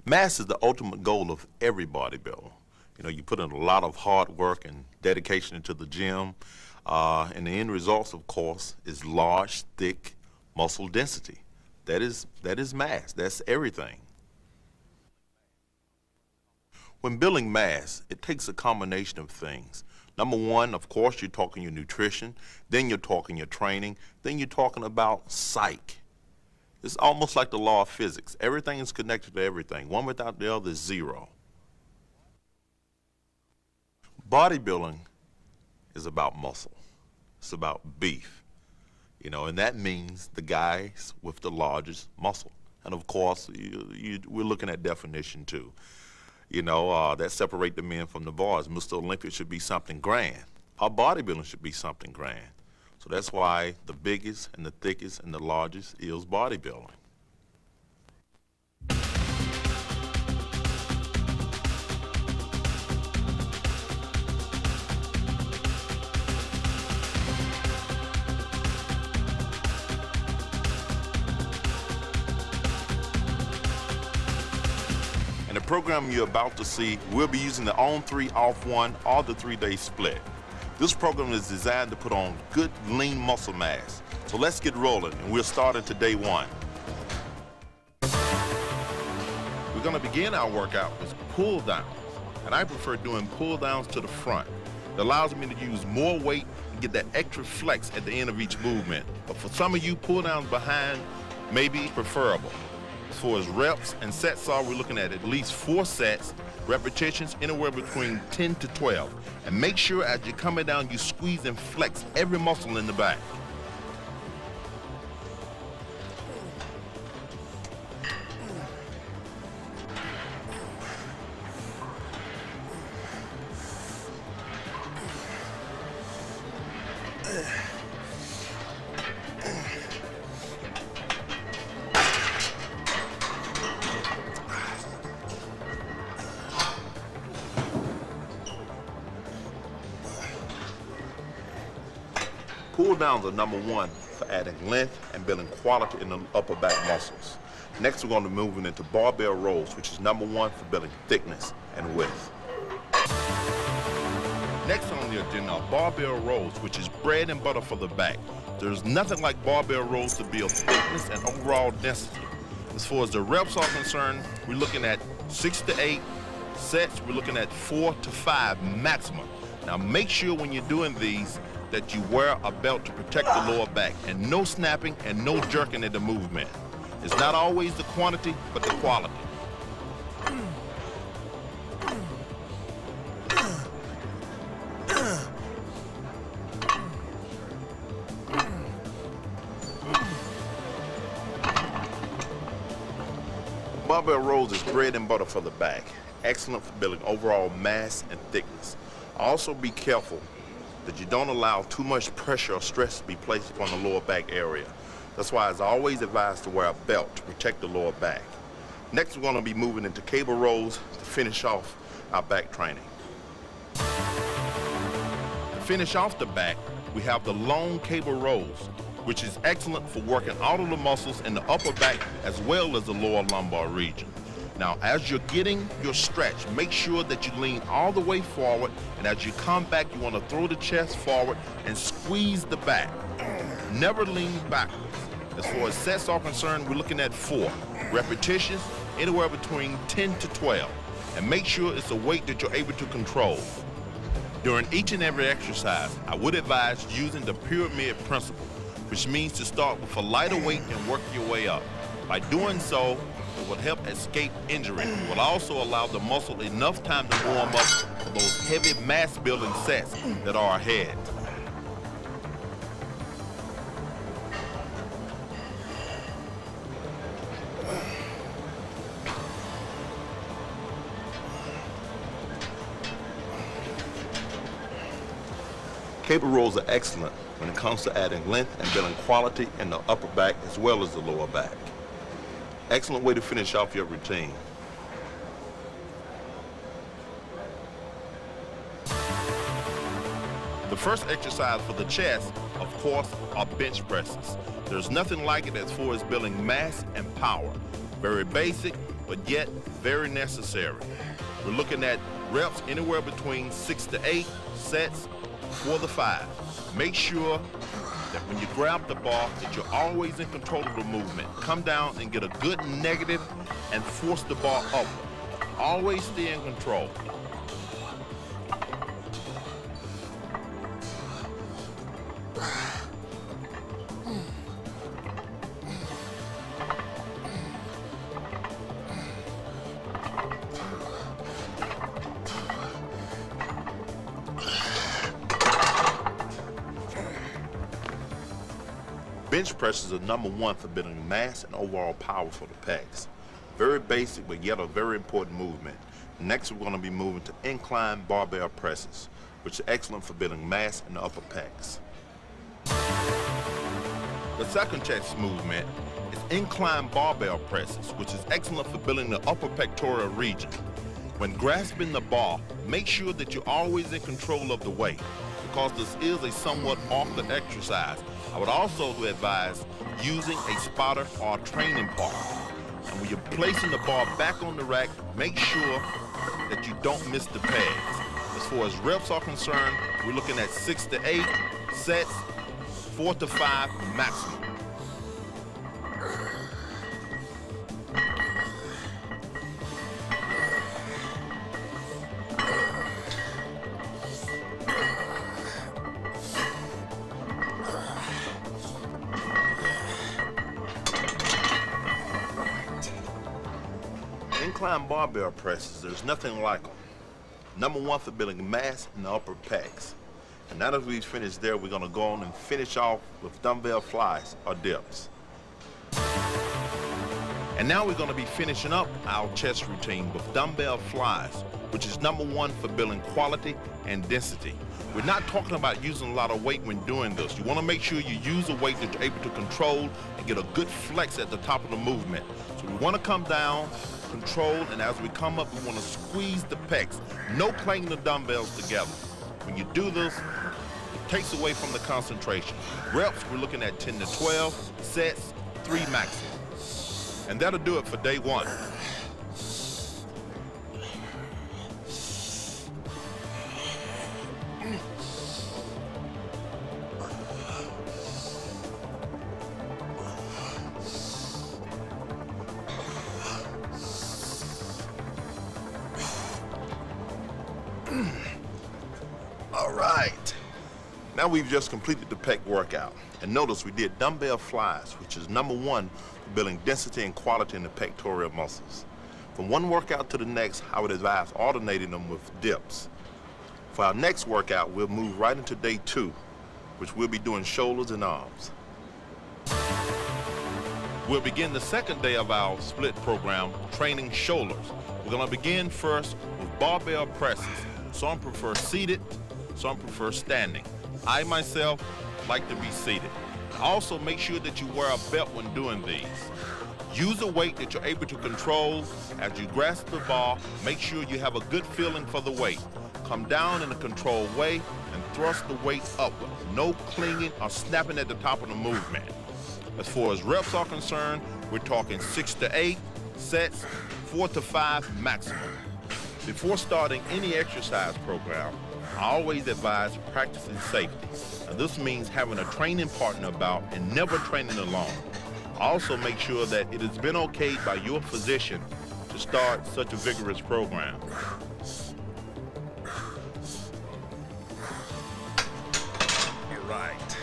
Mass is the ultimate goal of every bodybuilder. You know, you put in a lot of hard work and dedication into the gym, and the end results, of course, is large, thick muscle density. That is mass. That's everything. When building mass, it takes a combination of things. Number one, of course, you're talking your nutrition, then you're talking your training, then you're talking about psych. It's almost like the law of physics. Everything is connected to everything. One without the other is zero. Bodybuilding is about muscle. It's about beef. You know, and that means the guys with the largest muscle. And of course, we're looking at definition too. You know, that separate the men from the boys. Mr. Olympia should be something grand. Our bodybuilding should be something grand. So that's why the biggest and the thickest and the largest is bodybuilding. In the program you're about to see, we'll be using the on-3, off-1, or the 3-day split. This program is designed to put on good, lean muscle mass. So let's get rolling, and we'll start into day one. We're going to begin our workout with pull downs, and I prefer doing pull downs to the front. It allows me to use more weight and get that extra flex at the end of each movement. But for some of you, pull downs behind may be preferable. As far as reps and sets are, we're looking at least 4 sets, repetitions anywhere between 10 to 12. And make sure as you're coming down, you squeeze and flex every muscle in the back. Pull downs are number one for adding length and building quality in the upper back muscles. Next, we're going to be moving into barbell rows, which is number one for building thickness and width. Next on the agenda are barbell rows, which is bread and butter for the back. There's nothing like barbell rows to build thickness and overall density. As far as the reps are concerned, we're looking at 6 to 8 sets. We're looking at 4 to 5 maximum. Now make sure when you're doing these that you wear a belt to protect the lower back, and no snapping and no jerking at the movement. It's not always the quantity, but the quality. Barbell rows is bread and butter for the back. Excellent for building overall mass and thickness. Also be careful that you don't allow too much pressure or stress to be placed upon the lower back area. That's why it's always advised to wear a belt to protect the lower back. Next, we're going to be moving into cable rows to finish off our back training. To finish off the back, we have the long cable rows, which is excellent for working all of the muscles in the upper back as well as the lower lumbar region. Now, as you're getting your stretch, make sure that you lean all the way forward, and as you come back, you want to throw the chest forward and squeeze the back. Never lean backwards. As far as sets are concerned, we're looking at 4. Repetitions, anywhere between 10 to 12. And make sure it's a weight that you're able to control. During each and every exercise, I would advise using the pyramid principle, which means to start with a lighter weight and work your way up. By doing so, it will help escape injury. It will also allow the muscle enough time to warm up for those heavy mass building sets that are ahead. Cable rows are excellent when it comes to adding length and building quality in the upper back as well as the lower back. Excellent way to finish off your routine. The first exercise for the chest, of course, are bench presses. There's nothing like it as far as building mass and power. Very basic, but yet very necessary. We're looking at reps anywhere between 6 to 8 sets, 4 to 5. Make sure that when you grab the bar that you're always in control of the movement. Come down and get a good negative and force the bar up. Always stay in control. Bench presses are #1 for building mass and overall power for the pecs. Very basic, but yet a very important movement. Next, we're going to be moving to incline barbell presses, which are excellent for building mass in the upper pecs. The second chest movement is incline barbell presses, which is excellent for building the upper pectoral region. When grasping the bar, make sure that you're always in control of the weight, because this is a somewhat awkward exercise. I would also advise using a spotter or a training partner. And when you're placing the bar back on the rack, make sure that you don't miss the pads. As far as reps are concerned, we're looking at 6 to 8 sets, 4 to 5 maximum. Incline barbell presses, there's nothing like them. #1 for building mass in the upper pecs. And now that we've finished there, we're gonna go on and finish off with dumbbell flies or dips. And now we're gonna be finishing up our chest routine with dumbbell flies, which is #1 for building quality and density. We're not talking about using a lot of weight when doing this. You wanna make sure you use a weight that you're able to control and get a good flex at the top of the movement. So we wanna come down, control, and as we come up, we want to squeeze the pecs. No clanging the dumbbells together. When you do this, it takes away from the concentration. Reps, we're looking at 10 to 12, sets, 3 maximum. And that'll do it for day 1. All right, now we've just completed the pec workout. And notice we did dumbbell flies, which is #1 for building density and quality in the pectoral muscles. From one workout to the next, I would advise alternating them with dips. For our next workout, we'll move right into day 2, which we'll be doing shoulders and arms. We'll begin the second day of our split program, training shoulders. We're gonna begin first with barbell presses. Some prefer seated, some prefer standing. I myself like to be seated. Also make sure that you wear a belt when doing these. Use a weight that you're able to control. As you grasp the bar, make sure you have a good feeling for the weight. Come down in a controlled way and thrust the weight upward. No clinging or snapping at the top of the movement. As far as reps are concerned, we're talking 6 to 8 sets, 4 to 5 maximum. Before starting any exercise program, I always advise practicing safety. Now, this means having a training partner about and never training alone. Also make sure that it has been okayed by your physician to start such a vigorous program. All right.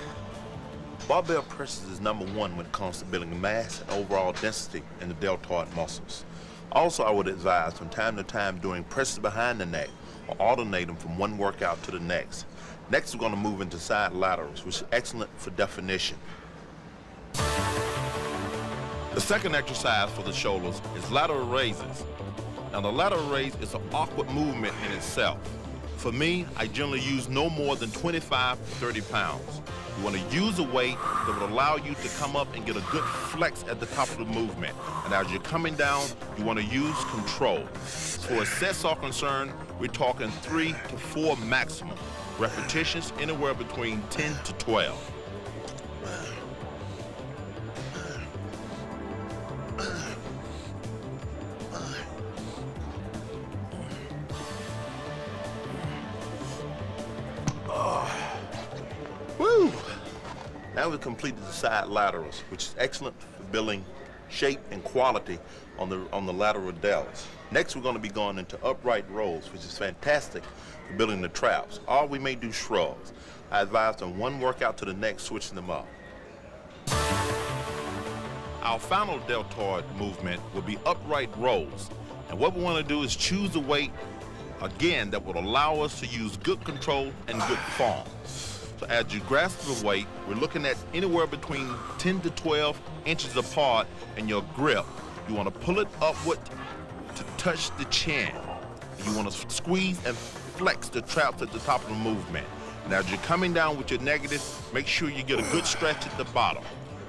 Barbell presses is #1 when it comes to building mass and overall density in the deltoid muscles. Also, I would advise from time to time doing presses behind the neck or alternate them from one workout to the next. Next, we're going to move into side laterals, which is excellent for definition. The second exercise for the shoulders is lateral raises. Now, the lateral raise is an awkward movement in itself. For me, I generally use no more than 25 to 30 pounds. You want to use a weight that would allow you to come up and get a good flex at the top of the movement. And as you're coming down, you want to use control. As far as sets are concerned, we're talking 3 to 4 maximum. Repetitions anywhere between 10 to 12. Now we've completed the side laterals, which is excellent for building shape and quality on the lateral delts. Next, we're going to be going into upright rolls, which is fantastic for building the traps. Or we may do shrugs. I advise from one workout to the next, switching them up. Our final deltoid movement will be upright rolls. And what we want to do is choose a weight, again, that will allow us to use good control and good form. So as you grasp the weight, we're looking at anywhere between 10 to 12 inches apart in your grip. You want to pull it upward to touch the chin. You want to squeeze and flex the traps at the top of the movement. Now, as you're coming down with your negative, make sure you get a good stretch at the bottom.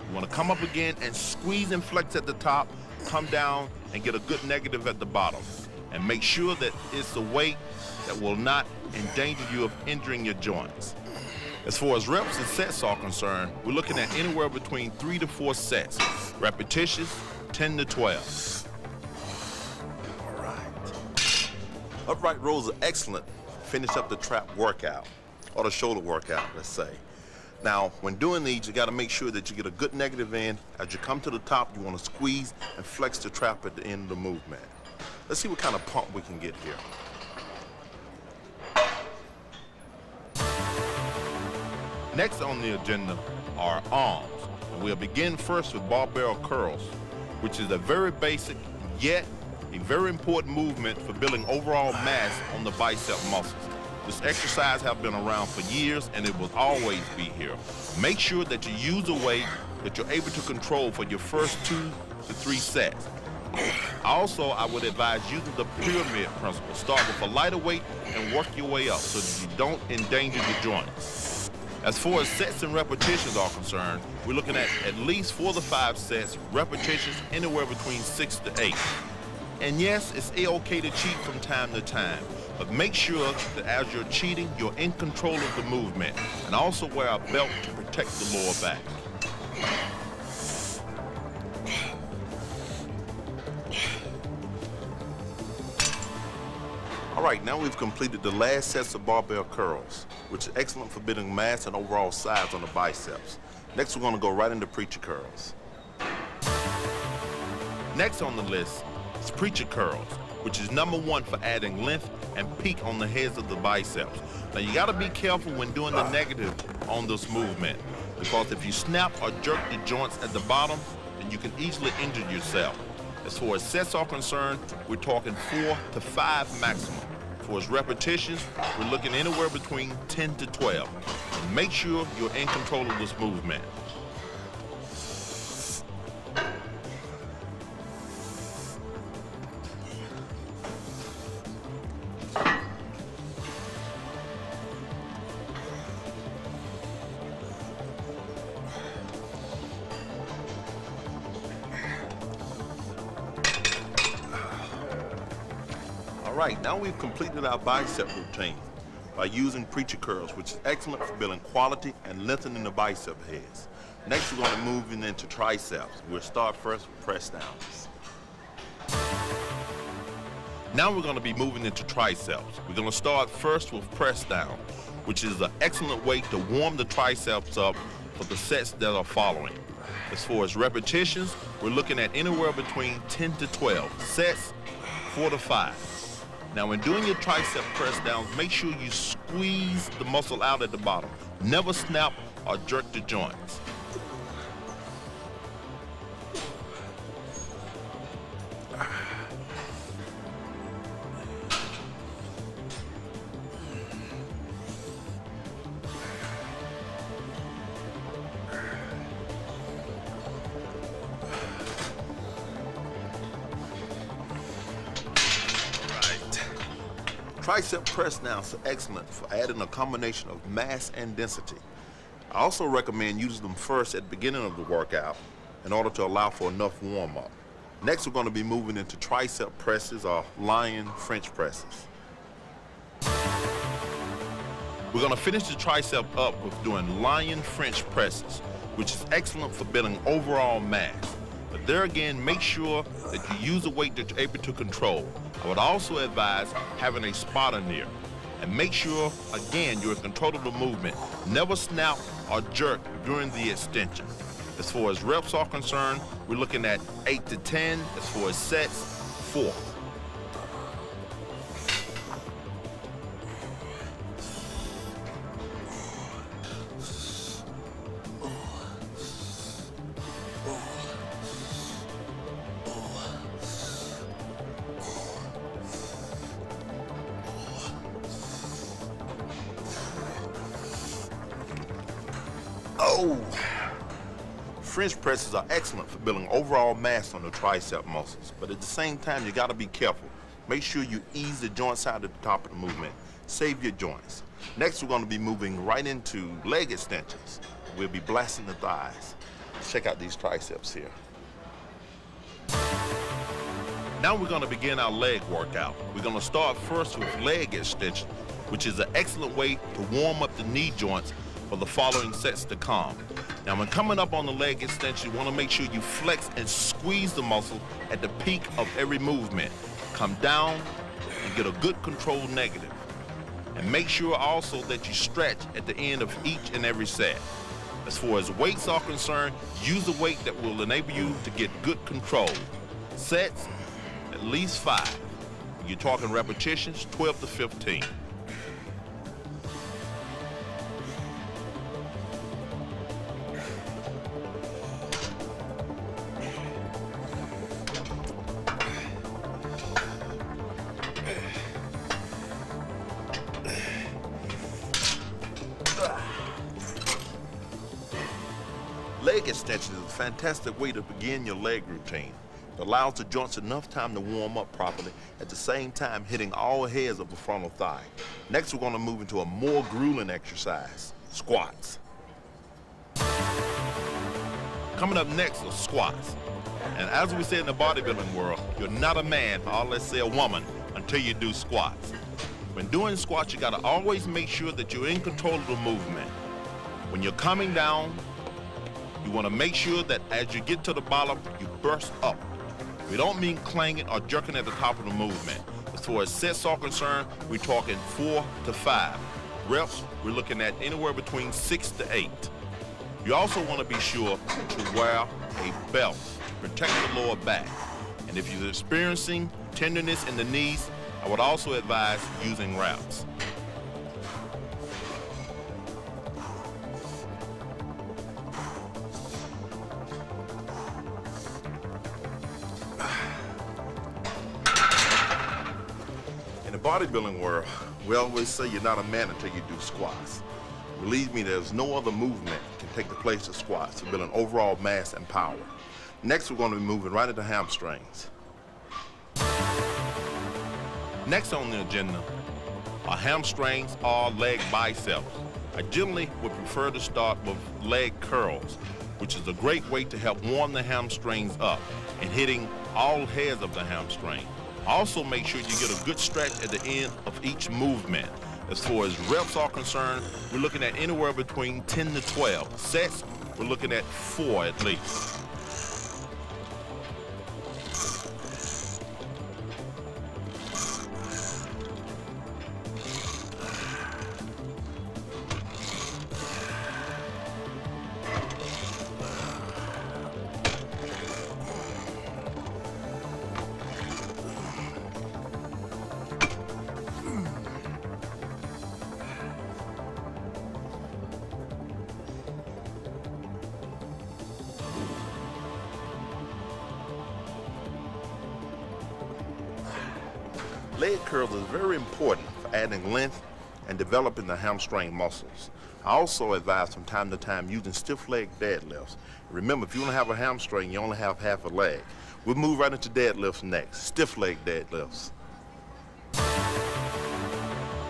You want to come up again and squeeze and flex at the top, come down and get a good negative at the bottom. And make sure that it's a weight that will not endanger you of injuring your joints. As far as reps and sets are concerned, we're looking at anywhere between 3 to 4 sets. Repetitions, 10 to 12. All right. Upright rolls are excellent. Finish up the trap workout, or the shoulder workout, let's say. Now, when doing these, you gotta make sure that you get a good negative in. As you come to the top, you wanna squeeze and flex the trap at the end of the movement. Let's see what kind of pump we can get here. Next on the agenda are arms. And we'll begin first with barbell curls, which is a very basic, yet a very important movement for building overall mass on the bicep muscles. This exercise has been around for years and it will always be here. Make sure that you use a weight that you're able to control for your first 2 to 3 sets. Also, I would advise using the pyramid principle. Start with a lighter weight and work your way up so that you don't endanger the joints. As far as sets and repetitions are concerned, we're looking at least 4 to 5 sets, repetitions anywhere between 6 to 8. And yes, it's okay to cheat from time to time, but make sure that as you're cheating, you're in control of the movement, and also wear a belt to protect the lower back. All right, now we've completed the last sets of barbell curls, which is excellent for building mass and overall size on the biceps. Next, we're going to go right into preacher curls. Next on the list is preacher curls, which is #1 for adding length and peak on the heads of the biceps. Now, you got to be careful when doing the negative on this movement, because if you snap or jerk the joints at the bottom, then you can easily injure yourself. As far as sets are concerned, we're talking 4 to 5 maximum. As far as repetitions, we're looking anywhere between 10 to 12. And make sure you're in control of this movement. All right, now we've completed our bicep routine by using preacher curls, which is excellent for building quality and lengthening the bicep heads. Next, we're going to move into triceps. We'll start first with press downs. Now we're going to be moving into triceps. We're going to start first with press down, which is an excellent way to warm the triceps up for the sets that are following. As far as repetitions, we're looking at anywhere between 10 to 12 sets, 4 to 5. Now, when doing your tricep press downs, make sure you squeeze the muscle out at the bottom. Never snap or jerk the joints. Tricep press downs are excellent for adding a combination of mass and density. I also recommend using them first at the beginning of the workout in order to allow for enough warm-up. Next, we're going to be moving into tricep presses or lion French presses. We're going to finish the tricep up with doing lion French presses, which is excellent for building overall mass. But there again, make sure that you use a weight that you're able to control. I would also advise having a spotter near. And make sure, again, you're in control of the movement. Never snap or jerk during the extension. As far as reps are concerned, we're looking at 8 to 10. As far as sets, 4. French presses are excellent for building overall mass on the tricep muscles, but at the same time, you gotta be careful. Make sure you ease the joints out at the top of the movement. Save your joints. Next, we're gonna be moving right into leg extensions. We'll be blasting the thighs. Check out these triceps here. Now we're gonna begin our leg workout. We're gonna start first with leg extension, which is an excellent way to warm up the knee joints for the following sets to come. Now, when coming up on the leg extension, you want to make sure you flex and squeeze the muscle at the peak of every movement. Come down and get a good controlled negative. And make sure also that you stretch at the end of each and every set. As far as weights are concerned, use a weight that will enable you to get good control. Sets, at least 5. You're talking repetitions, 12 to 15. Leg extension is a fantastic way to begin your leg routine. It allows the joints enough time to warm up properly, at the same time hitting all heads of the frontal thigh. Next, we're going to move into a more grueling exercise, squats. Coming up next are squats. And as we say in the bodybuilding world, you're not a man, or let's say a woman, until you do squats. When doing squats, you got to always make sure that you're in control of the movement. When you're coming down, you want to make sure that as you get to the bottom, you burst up. We don't mean clanging or jerking at the top of the movement. As far as sets are concerned, we're talking 4 to 5. Reps, we're looking at anywhere between 6 to 8. You also want to be sure to wear a belt to protect the lower back. And if you're experiencing tenderness in the knees, I would also advise using wraps. In the bodybuilding world, we always say you're not a man until you do squats. Believe me, there's no other movement can take the place of squats to build an overall mass and power. Next, we're going to be moving right into hamstrings. Next on the agenda are hamstrings or leg biceps. I generally would prefer to start with leg curls, which is a great way to help warm the hamstrings up and hitting all heads of the hamstring. Also, make sure you get a good stretch at the end of each movement. As far as reps are concerned, we're looking at anywhere between 10 to 12. Sets, we're looking at 4 at least. Leg curls is very important for adding length and developing the hamstring muscles. I also advise from time to time using stiff leg deadlifts. Remember, if you only have a hamstring, you only have half a leg. We'll move right into deadlifts next, stiff leg deadlifts.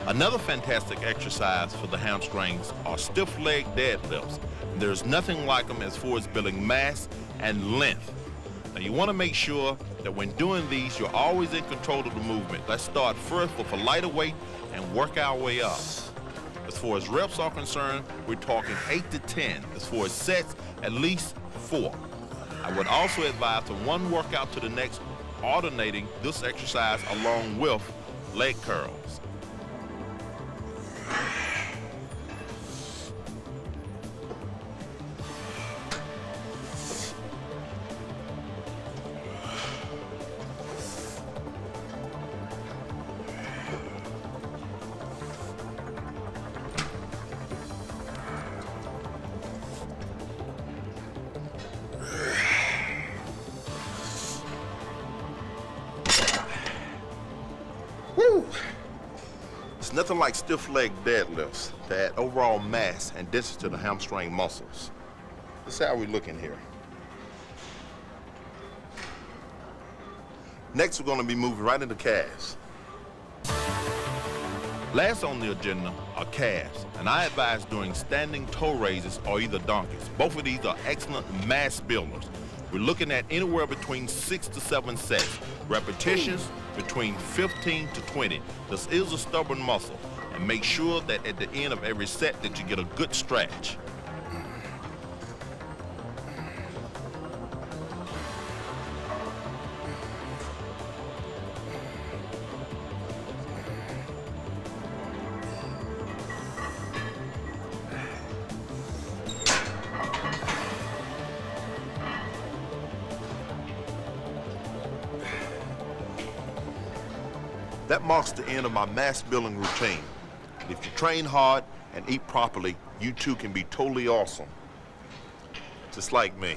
Another fantastic exercise for the hamstrings are stiff leg deadlifts. There's nothing like them as far as building mass and length. Now, you want to make sure that when doing these, you're always in control of the movement. Let's start first with a lighter weight and work our way up. As far as reps are concerned, we're talking 8 to 10. As far as sets, at least 4. I would also advise from one workout to the next, alternating this exercise along with leg curls. It's nothing like stiff leg deadlifts to add overall mass and density to the hamstring muscles. Let's see how we're looking here. Next, we're going to be moving right into calves. Last on the agenda are calves, and I advise doing standing toe raises or either donkeys. Both of these are excellent mass builders. We're looking at anywhere between 6 to 7 sets, repetitions between 15 to 20. This is a stubborn muscle, and make sure that at the end of every set that you get a good stretch. That marks the end of my mass building routine. And if you train hard and eat properly, you too can be totally awesome. Just like me.